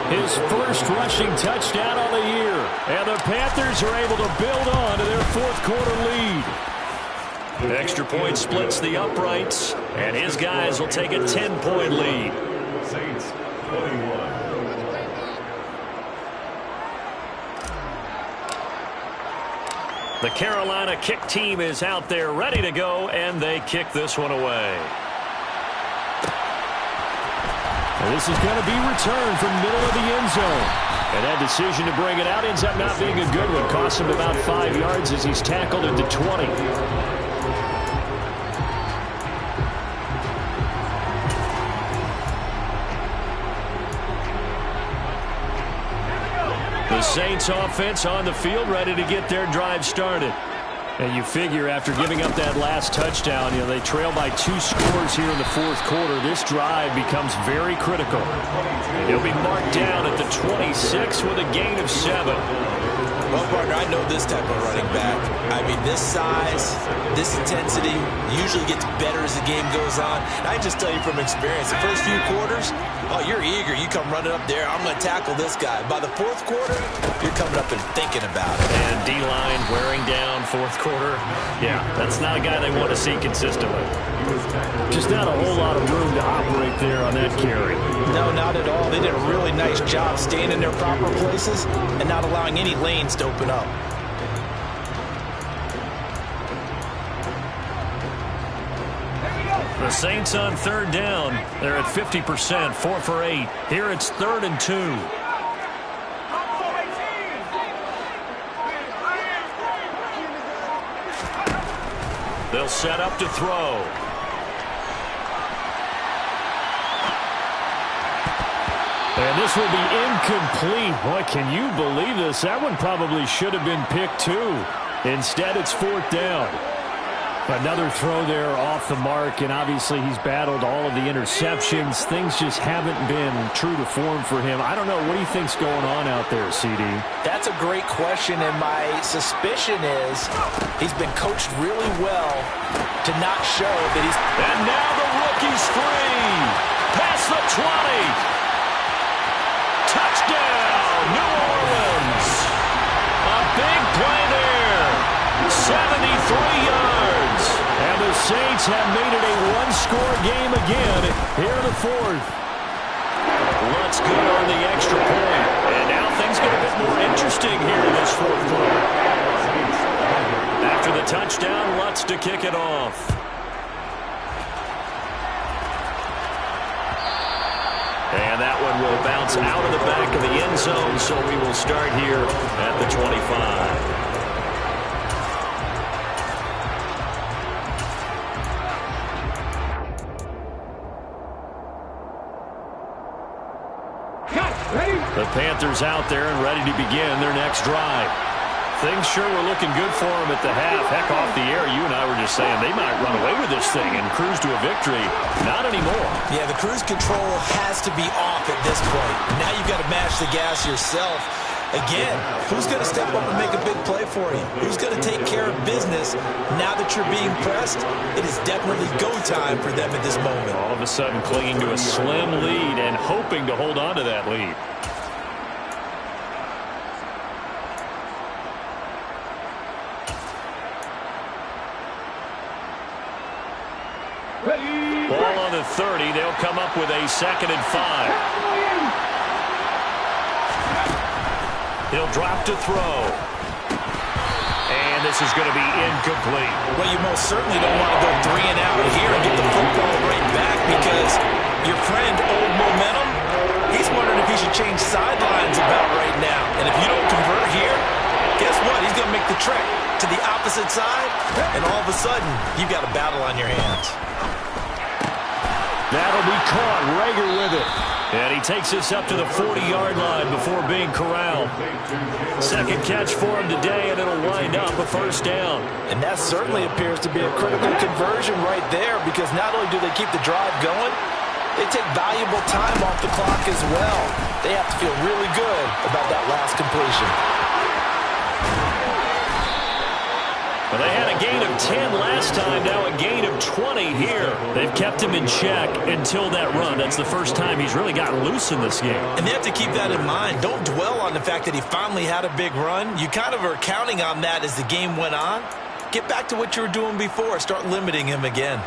his first rushing touchdown of the year. And the Panthers are able to build on to their fourth quarter lead. Extra point splits the uprights, and his guys will take a 10-point lead. Saints 21. The Carolina kick team is out there ready to go, and they kick this one away. And this is going to be returned from middle of the end zone. And that decision to bring it out ends up not being a good one. Costs him about 5 yards as he's tackled at the 20. The Saints offense on the field, ready to get their drive started. And you figure after giving up that last touchdown, they trail by 2 scores here in the fourth quarter. This drive becomes very critical. He'll be marked down at the 26 with a gain of 7. Well, partner, I know this type of running back. I mean, this size, this intensity usually gets better as the game goes on. And I just tell you from experience, the first few quarters, oh, you're eager. You come running up there. I'm going to tackle this guy. By the fourth quarter, you're coming up and thinking about it. And D-line wearing down fourth quarter. Yeah, that's not a guy they want to see consistently. Just not a whole lot of room to operate there on that carry. No, not at all. They did a really nice job staying in their proper places and not allowing any lanes to open up. The Saints on third down. They're at 50%, 4 for 8. Here it's 3rd and 2. They'll set up to throw. And this will be incomplete. Boy, can you believe this? That one probably should have been picked too. Instead, it's 4th down. Another throw there off the mark, and obviously he's battled all of the interceptions. Things just haven't been true to form for him. I don't know. What do you think's going on out there, CD? That's a great question, and my suspicion is he's been coached really well to not show that he's... And now the rookie's free. Past the 20. Touchdown, New Orleans. A big play there. 73 yards. And the Saints have made it a one-score game again here in the fourth. Lutz good on the extra point. And now things get a bit more interesting here in this fourth quarter. After the touchdown, Lutz to kick it off. And that one will bounce out of the back of the end zone, so we will start here at the 25. The Panthers out there and ready to begin their next drive. Things sure were looking good for them at the half. Heck, off the air, you and I were just saying they might run away with this thing and cruise to a victory. Not anymore. Yeah, the cruise control has to be off at this point. Now you've got to mash the gas yourself. Again, who's going to step up and make a big play for you? Who's going to take care of business now that you're being pressed? It is definitely go time for them at this moment. All of a sudden clinging to a slim lead and hoping to hold on to that lead. Ball on the 30. They'll come up with a 2nd and 5. He'll drop to throw. And this is going to be incomplete. Well, you most certainly don't want to go 3 and out here and get the football right back because your friend, Old Momentum, he's wondering if he should change sidelines about right now. And if you don't convert here, guess what? He's going to make the trek to the opposite side, and all of a sudden, you've got a battle on your hands. That'll be caught. Rager with it. And he takes this up to the 40-yard line before being corralled. Second catch for him today, and it'll wind up a first down. And that certainly appears to be a critical conversion right there, because not only do they keep the drive going, they take valuable time off the clock as well. They have to feel really good about that last completion. Well, they had a gain of 10 last time, now a gain of 20 here. They've kept him in check until that run. That's the first time he's really gotten loose in this game. And they have to keep that in mind. Don't dwell on the fact that he finally had a big run. You kind of are counting on that as the game went on. Get back to what you were doing before. Start limiting him again.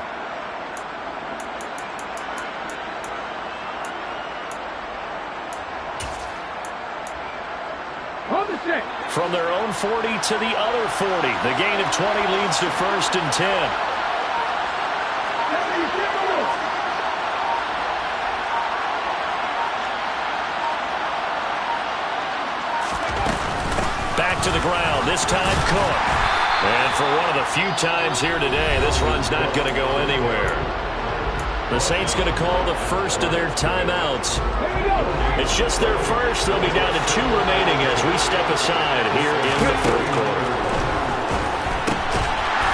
From their own 40 to the other 40. The gain of 20 leads to 1st and 10. Back to the ground. This time Cook. And for one of the few times here today, this run's not going to go anywhere. The Saints going to call the first of their timeouts. It's just their first. They'll be down to 2 remaining as we step aside here in the 3rd quarter.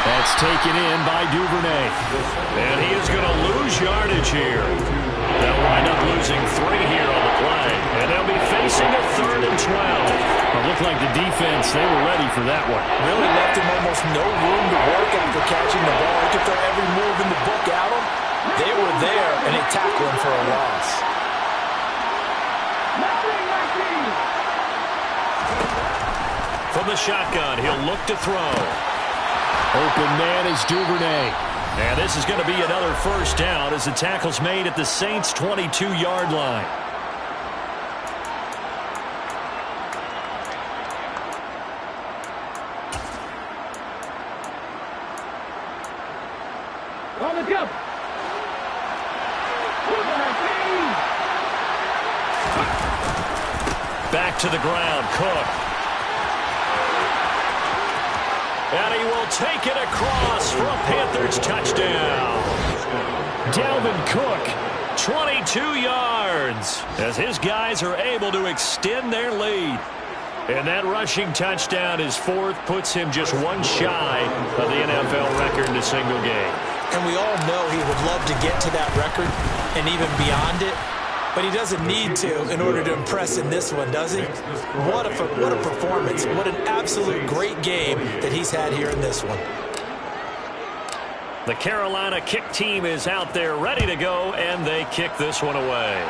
That's taken in by Duvernay. And he is going to lose yardage here. They'll wind up losing 3 here on the play. And they'll be facing a 3rd and 12. It looked like the defense, they were ready for that one. Really left him almost no room to work after catching the ball. He could throw every move in the book at him. They were there, and they tackled him for a loss. From the shotgun, he'll look to throw. Open man is Duvernay. And this is going to be another first down as the tackle's made at the Saints' 22-yard line. On the jump. Back to the ground, Cook. And he will take it across for a Panthers touchdown. Dalvin Cook, 22 yards, as his guys are able to extend their lead. And that rushing touchdown, his 4th, puts him just 1 shy of the NFL record in a single game. And we all know he would love to get to that record and even beyond it. But he doesn't need to in order to impress in this one, does he? What a performance. What an absolute great game that he's had here in this one. The Carolina kick team is out there ready to go, and they kick this one away.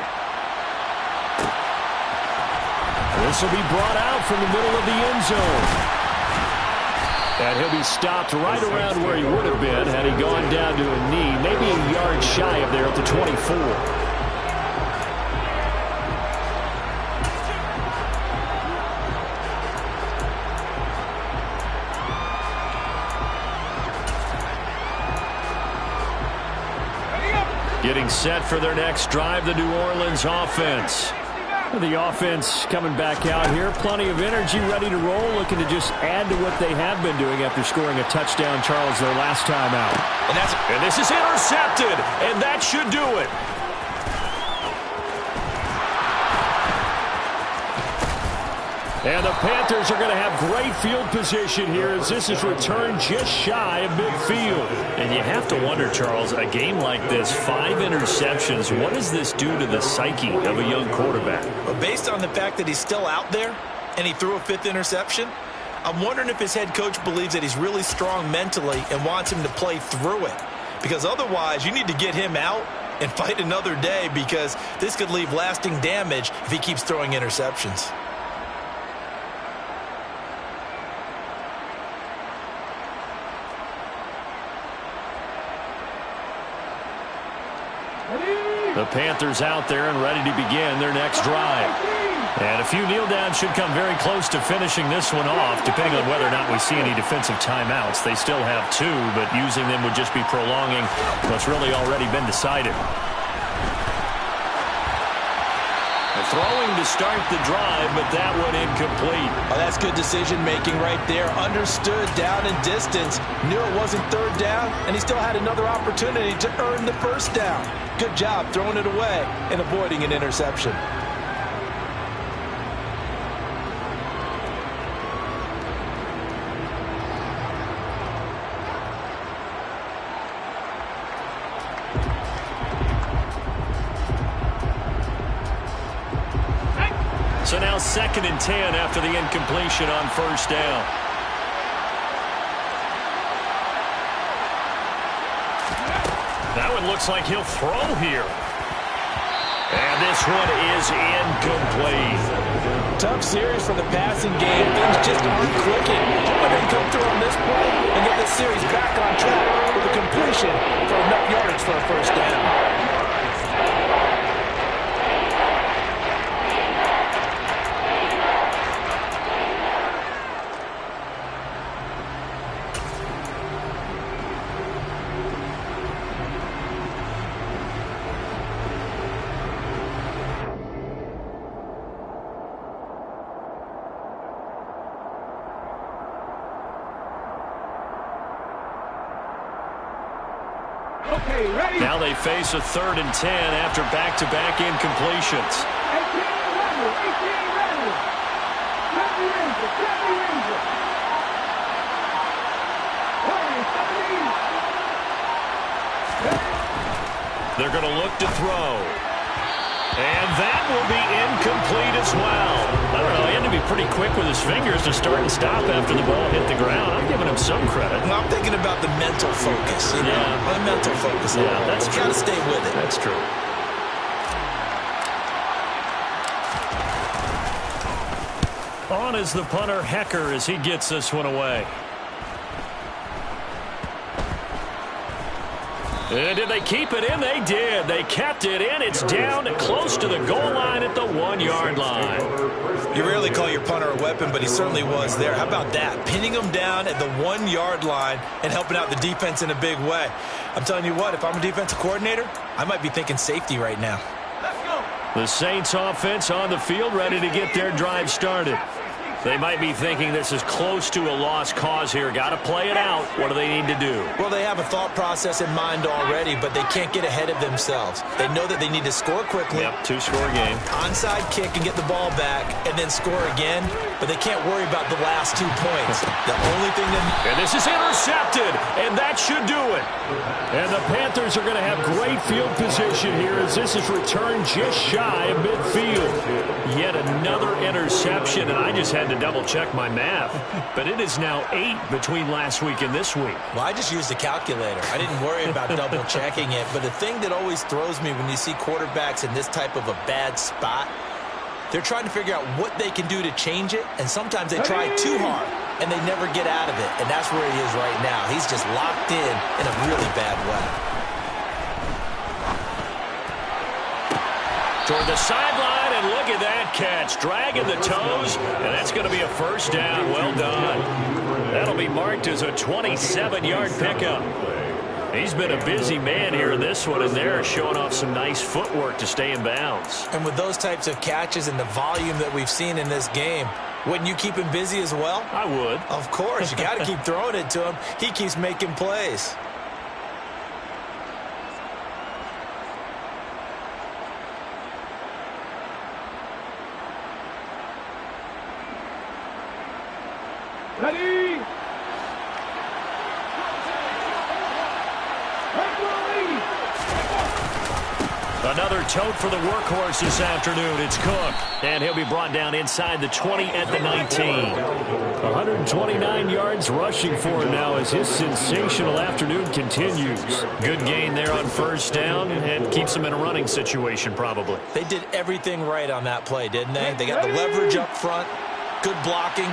This will be brought out from the middle of the end zone. And he'll be stopped right around where he would have been had he gone down to a knee, maybe a yard shy of there at the 24. Getting set for their next drive, the New Orleans offense. The offense coming back out here. Plenty of energy, ready to roll, looking to just add to what they have been doing after scoring a touchdown, Charles, their last time out. And this is intercepted, and that should do it. And the Panthers are going to have great field position here as this is returned just shy of midfield. And you have to wonder, Charles, a game like this, 5 interceptions, what does this do to the psyche of a young quarterback? Well, based on the fact that he's still out there and he threw a 5th interception, I'm wondering if his head coach believes that he's really strong mentally and wants him to play through it. Because otherwise, you need to get him out and fight another day, because this could leave lasting damage if he keeps throwing interceptions. The Panthers out there and ready to begin their next drive. And a few kneel downs should come very close to finishing this one off, depending on whether or not we see any defensive timeouts. They still have 2, but using them would just be prolonging what's really already been decided. Throwing to start the drive, but that one incomplete. Oh, that's good decision-making right there. Understood down and distance. Knew it wasn't 3rd down, and he still had another opportunity to earn the 1st down. Good job throwing it away and avoiding an interception. So now 2nd and 10 after the incompletion on 1st down. That one looks like he'll throw here. And this one is incomplete. Tough series for the passing game. Things just aren't clicking. But they come through on this play and get the series back on track with a completion for enough yardage for a 1st down. Now they face a 3rd and 10 after back-to-back incompletions. They're going to look to throw. And that will be incomplete as well. I don't know, he had to be pretty quick with his fingers to start and stop after the ball hit the ground. I'm giving him some credit. Well, I'm thinking about the mental focus. The mental focus. Yeah, that's true. Got to stay with it. That's true. On is the punter, Hecker, as he gets this one away. And did they keep it in? They did. They kept it in. It's down close to the goal line at the 1-yard line. You rarely call your punter a weapon, but he certainly was there. How about that? Pinning him down at the 1-yard line and helping out the defense in a big way. I'm telling you what, if I'm a defensive coordinator, I might be thinking safety right now. The Saints offense on the field, ready to get their drive started. They might be thinking this is close to a lost cause here. Got to play it out. What do they need to do? Well, they have a thought process in mind already, but they can't get ahead of themselves. They know that they need to score quickly. Yep, 2-score game. Onside kick and get the ball back and then score again, but they can't worry about the last 2 points. The only thing that... And this is intercepted, and that should do it. And the Panthers are going to have great field position here as this is returned just shy of midfield. Yet another interception, and I just had to double-check my math. But it is now 8 between last week and this week. Well, I just used a calculator. I didn't worry about double-checking it. But the thing that always throws me when you see quarterbacks in this type of a bad spot, they're trying to figure out what they can do to change it, and sometimes they try too hard, and they never get out of it. And that's where he is right now. He's just locked in a really bad way. Toward the sideline, and look at that catch. Dragging the toes, and that's going to be a 1st down. Well done. That'll be marked as a 27-yard pickup. He's been a busy man here in this one, and they're showing off some nice footwork to stay in bounds. And with those types of catches and the volume that we've seen in this game, wouldn't you keep him busy as well? I would. Of course. You got to keep throwing it to him. He keeps making plays. Ready? Another tote for the workhorse this afternoon. It's Cook, and he'll be brought down inside the 20 at the 19. 129 yards rushing for him now as his sensational afternoon continues. Good gain there on first down and keeps him in a running situation probably. They did everything right on that play, didn't they? They got the leverage up front, good blocking,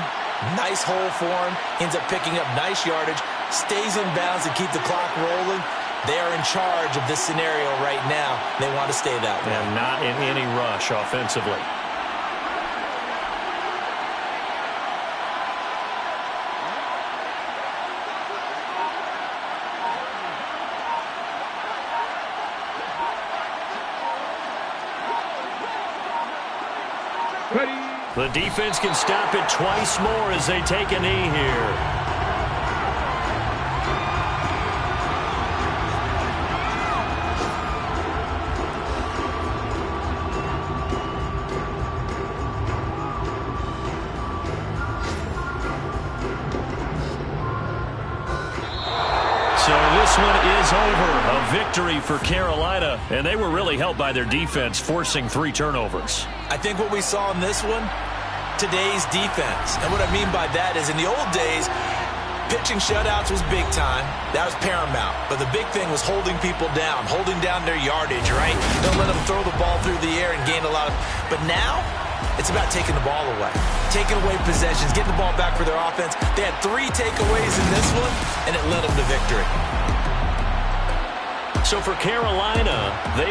nice hole for him, ends up picking up nice yardage, stays in bounds to keep the clock rolling. They are in charge of this scenario right now. They want to stay that way. And not in any rush offensively. Ready? The defense can stop it twice more as they take a knee here. This one is over. A victory for Carolina, and they were really helped by their defense, forcing 3 turnovers. I think what we saw in this one, today's defense. And what I mean by that is in the old days, pitching shutouts was big time. That was paramount. But the big thing was holding people down, holding down their yardage, right? Don't let them throw the ball through the air and gain a lot of... But now, it's about taking the ball away. Taking away possessions, getting the ball back for their offense. They had 3 takeaways in this one, and it led them to victory. So for Carolina, they